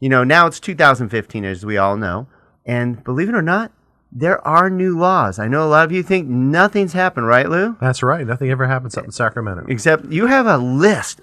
Now it's 2015, as we all know. And believe it or not, there are new laws. I know a lot of you think nothing's happened, right, Lou? That's right. Nothing ever happens up in Sacramento. Except you have a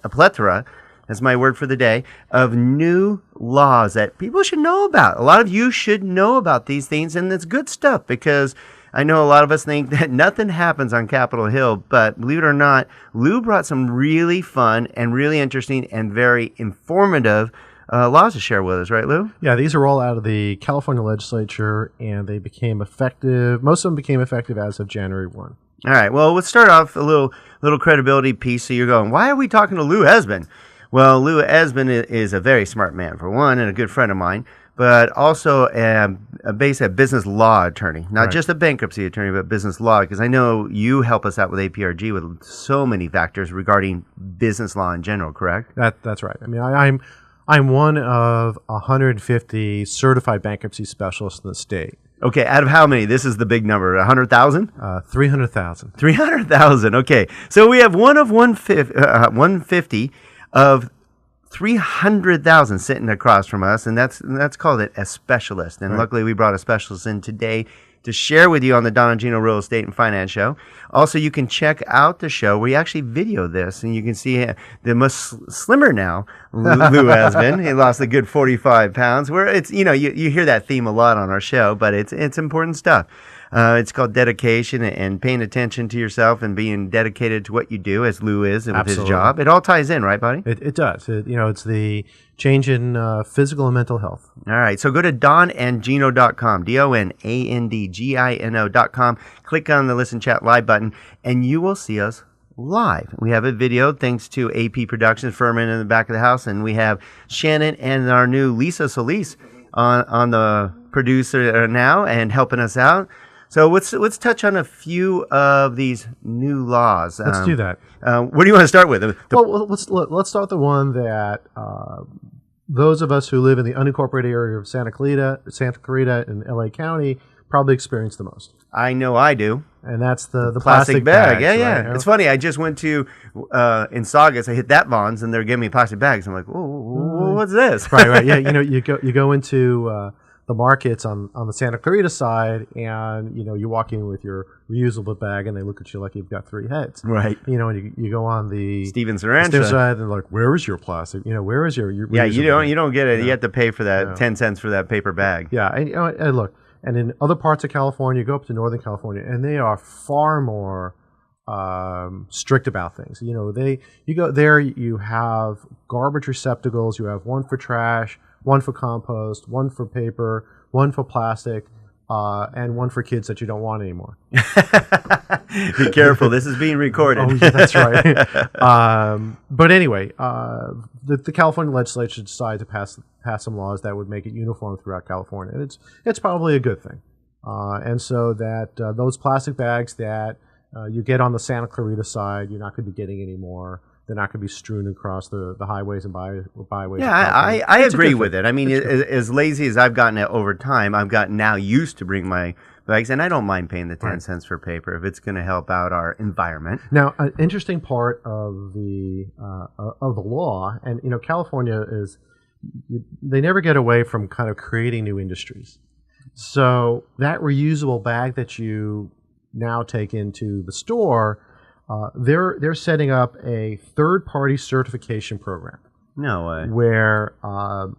plethora, that's my word for the day, of new laws that people should know about. A lot of you should know about these things, and it's good stuff because I know a lot of us think that nothing happens on Capitol Hill, but believe it or not, Lou brought some really fun and really interesting and very informative laws to share with us, right, Lou? Yeah, these are all out of the California legislature, and they became effective. Most of them became effective as of January 1. All right, well, let's start off a little credibility piece. So you're going, why are we talking to Lou Esbin? Well, Lou Esbin is a very smart man, for one, and a good friend of mine, but also a business law attorney, not just a bankruptcy attorney, but business law, because I know you help us out with APRG with so many factors regarding business law in general, correct? That's right. I mean, I'm one of 150 certified bankruptcy specialists in the state. Okay, out of how many? This is the big number. 100,000? 300,000. 300,000. Okay, so we have one of 150 of 300,000 sitting across from us, and that's called a specialist. And Luckily, we brought a specialist in today to share with you on the Don and Gino Real Estate and Finance Show. Also, you can check out the show. We actually video this, and you can see the much slimmer now Lou Esbin. He lost a good 45 pounds. Where it's you hear that theme a lot on our show, but it's important stuff. It's called dedication and paying attention to yourself and being dedicated to what you do, as Lou is and with his job. It all ties in, right, buddy? It does. It's the change in physical and mental health. All right. So go to donandgino.com, DONANDGINO.com. Click on the Listen Chat Live button, and you will see us live. We have a video thanks to AP Productions, Furman in the back of the house, and we have Shannon and our new Lisa Solis on the producer now and helping us out. So let's touch on a few of these new laws. Let's do that. Where do you want to start with? Well, let's start with the one that those of us who live in the unincorporated area of Santa Clarita in LA County probably experience the most. I know I do. And that's the plastic bag. Yeah. Right? It's funny. I just went to in Saugus. I hit that Vons, and they're giving me plastic bags. I'm like, whoa, what's this? Right. Yeah. You go into the markets on the Santa Clarita side, and you walk in with your reusable bag, and they look at you like you've got three heads. Right. And you go on the Stevens side, and they're like, "Where is your plastic? Where is your yeah? You don't get it. You have to pay for that 10 cents for that paper bag. Yeah. And look, and in other parts of California, you go up to Northern California, and they are far more strict about things. You go there, you have garbage receptacles. You have one for trash, one for compost, one for paper, one for plastic, and one for kids that you don't want anymore. Be careful. This is being recorded. Oh, yeah, that's right. But anyway, the California legislature decided to pass some laws that would make it uniform throughout California. And it's probably a good thing. And so that those plastic bags that you get on the Santa Clarita side, you're not going to be getting anymore. They're not going to be strewn across the highways and byways. Yeah, I agree with it. I mean, as lazy as I've gotten it over time, I've gotten now used to bring my bags, and I don't mind paying the 10 cents for paper if it's going to help out our environment. Now, an interesting part of the law, and California is, they never get away from kind of creating new industries. So that reusable bag that you now take into the store, they're setting up a third-party certification program. No way. Where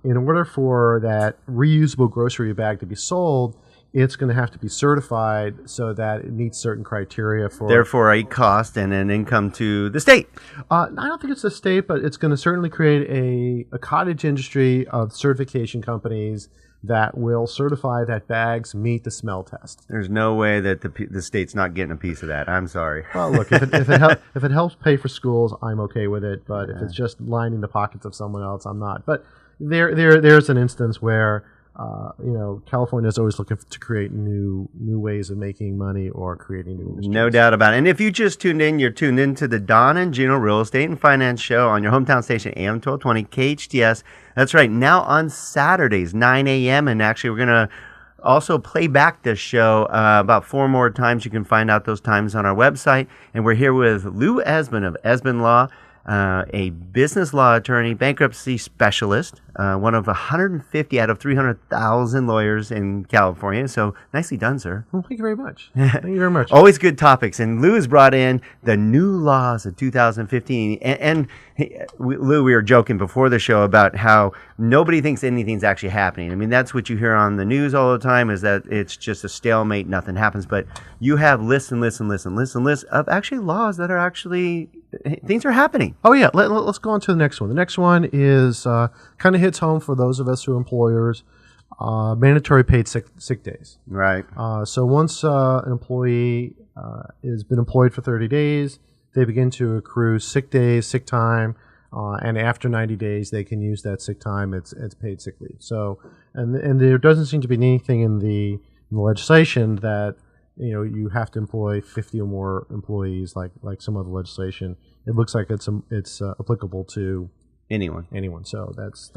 in order for that reusable grocery bag to be sold, it's going to have to be certified so that it meets certain criteria for... Therefore, a cost and an income to the state. I don't think it's the state, but it's going to certainly create a cottage industry of certification companies that will certify that bags meet the smell test. There's no way that the state's not getting a piece of that. I'm sorry. Well, look, if it helps pay for schools, I'm okay with it. But if it's just lining the pockets of someone else, I'm not. But there's an instance where California is always looking to create new ways of making money or creating new industries. No doubt about it. And if you just tuned in, you're tuned in to the Don and Gino Real Estate and Finance Show on your hometown station, AM 1220 KHTS. That's right. Now on Saturdays, 9 a.m. And actually, we're going to also play back this show about 4 more times. You can find out those times on our website. And we're here with Lou Esbin of Esbin Law. a business law attorney, bankruptcy specialist, one of 150 out of 300,000 lawyers in California. So nicely done, sir. Well, thank you very much. Thank you very much. Always good topics. And Lou has brought in the new laws of 2015. And Lou, we were joking before the show about how nobody thinks anything's actually happening. I mean, that's what you hear on the news all the time, is that it's just a stalemate, nothing happens. But you have lists and lists and lists and lists and lists of actually laws that are actually, things are happening. Oh, yeah. Let's go on to the next one. The next one is kind of hits home for those of us who are employers, mandatory paid sick days. Right. So once an employee has been employed for 30 days, they begin to accrue sick days, sick time, and after 90 days, they can use that sick time. It's paid sick leave. So, and there doesn't seem to be anything in the legislation that you have to employ 50 or more employees like some other legislation. It looks like it's applicable to anyone. So that's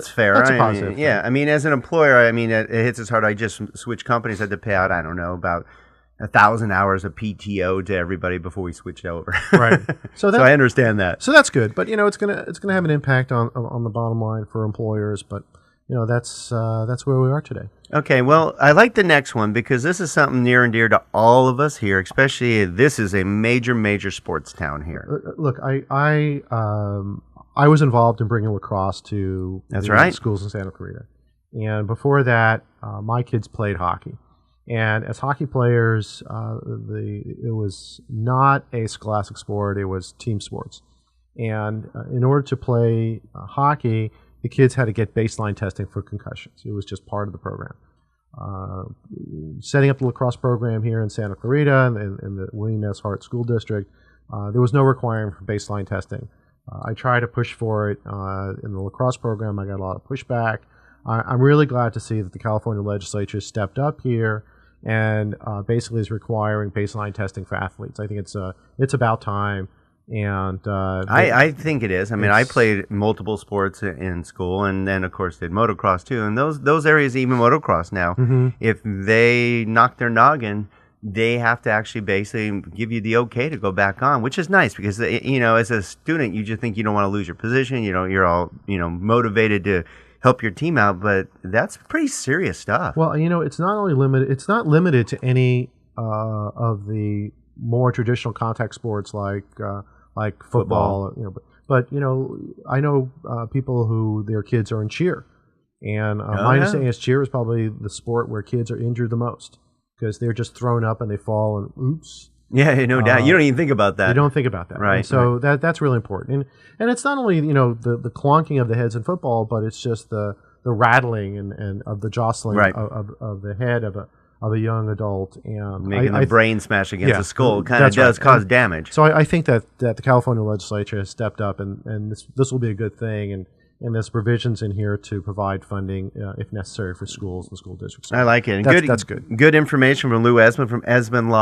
fair. That's a positive. Yeah, I mean, as an employer, I mean, it hits us hard. I just switched companies. I had to pay out, I don't know, about 1,000 hours of PTO to everybody before we switched over. Right. So I understand that. So that's good, but it's gonna have an impact on the bottom line for employers. But that's where we are today. Okay, well, I like the next one because this is something near and dear to all of us here, especially this is a major sports town here. Look, I was involved in bringing lacrosse to schools in Santa Clarita. And before that, my kids played hockey. And as hockey players, it was not a scholastic sport, it was team sports. And in order to play hockey, the kids had to get baseline testing for concussions. It was just part of the program. Setting up the lacrosse program here in Santa Clarita in the William S. Hart School District, there was no requirement for baseline testing. I tried to push for it in the lacrosse program. I got a lot of pushback. I'm really glad to see that the California legislature stepped up here and basically is requiring baseline testing for athletes. I think it's about time. And I think it is. I mean, I played multiple sports in school, and then of course did motocross too. And those areas, even motocross now, if they knock their noggin, they have to actually basically give you the okay to go back on, which is nice because as a student, you just think you don't want to lose your position. You're all motivated to help your team out, but that's pretty serious stuff. Well, it's not only limited. It's not limited to any of the more traditional contact sports like football. But I know people who their kids are in cheer, and my understanding is cheer is probably the sport where kids are injured the most because they're just thrown up and they fall and oops. Yeah, no doubt. You don't even think about that. You don't think about that, right? And so that's really important, and it's not only the clonking of the heads in football, but it's just the rattling and of the jostling of the head of a young adult and making the brain smash against the skull kind of does cause damage. So I think that the California legislature has stepped up, and this will be a good thing, and there's provisions in here to provide funding if necessary for schools and school districts. I like it. And that's good. Good information from Lou Esmond from Esmond Law.